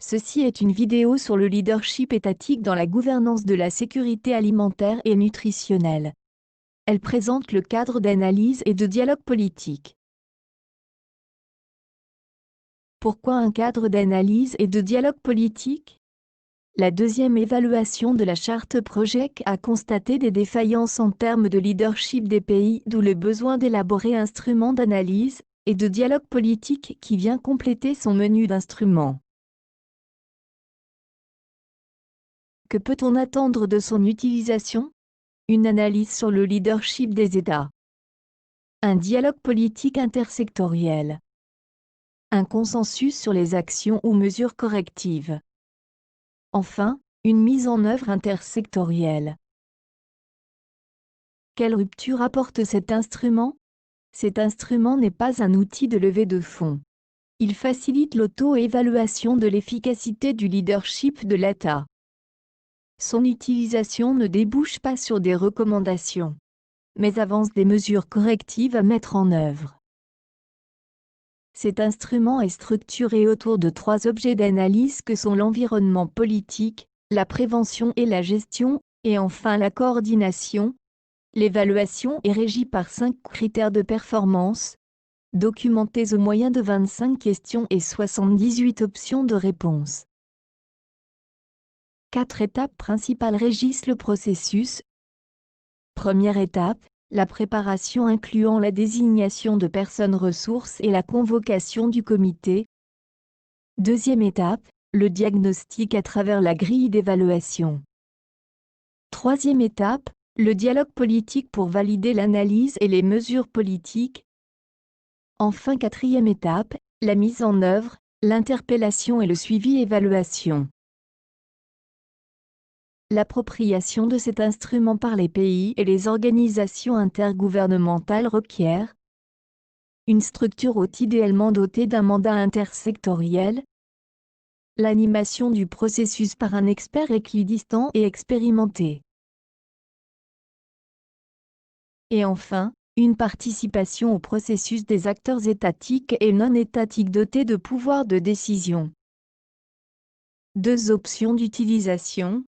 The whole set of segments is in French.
Ceci est une vidéo sur le leadership étatique dans la gouvernance de la sécurité alimentaire et nutritionnelle. Elle présente le cadre d'analyse et de dialogue politique. Pourquoi un cadre d'analyse et de dialogue politique? La deuxième évaluation de la charte Project a constaté des défaillances en termes de leadership des pays, d'où le besoin d'élaborer un instrument d'analyse et de dialogue politique qui vient compléter son menu d'instruments. Que peut-on attendre de son utilisation? Une analyse sur le leadership des États. Un dialogue politique intersectoriel. Un consensus sur les actions ou mesures correctives. Enfin, une mise en œuvre intersectorielle. Quelle rupture apporte cet instrument? Cet instrument n'est pas un outil de levée de fonds. Il facilite l'auto-évaluation de l'efficacité du leadership de l'État. Son utilisation ne débouche pas sur des recommandations, mais avance des mesures correctives à mettre en œuvre. Cet instrument est structuré autour de 3 objets d'analyse que sont l'environnement politique, la prévention et la gestion, et enfin la coordination. L'évaluation est régie par 5 critères de performance, documentés au moyen de 25 questions et 78 options de réponse. 4 étapes principales régissent le processus. Première étape, la préparation incluant la désignation de personnes ressources et la convocation du comité. Deuxième étape, le diagnostic à travers la grille d'évaluation. Troisième étape, le dialogue politique pour valider l'analyse et les mesures politiques. Enfin, quatrième étape, la mise en œuvre, l'interpellation et le suivi-évaluation. L'appropriation de cet instrument par les pays et les organisations intergouvernementales requiert une structure haute idéalement dotée d'un mandat intersectoriel, l'animation du processus par un expert équidistant et expérimenté, et enfin, une participation au processus des acteurs étatiques et non étatiques dotés de pouvoirs de décision. 2 options d'utilisation.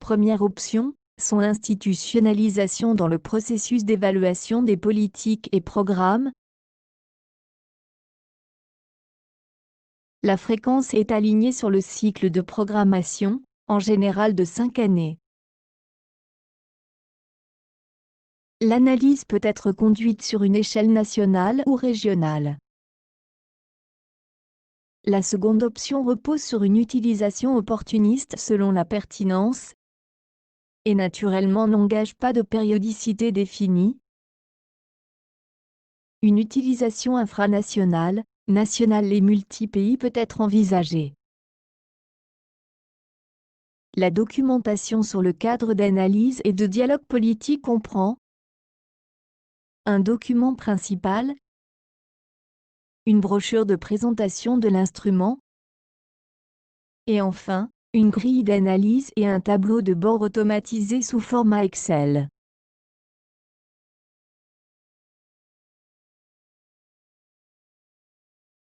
Première option, son institutionnalisation dans le processus d'évaluation des politiques et programmes. La fréquence est alignée sur le cycle de programmation, en général de 5 années. L'analyse peut être conduite sur une échelle nationale ou régionale. La seconde option repose sur une utilisation opportuniste selon la pertinence, et naturellement n'engage pas de périodicité définie. Une utilisation infranationale, nationale et multi-pays peut être envisagée. La documentation sur le cadre d'analyse et de dialogue politique comprend un document principal, une brochure de présentation de l'instrument, et enfin, une grille d'analyse et un tableau de bord automatisé sous format Excel.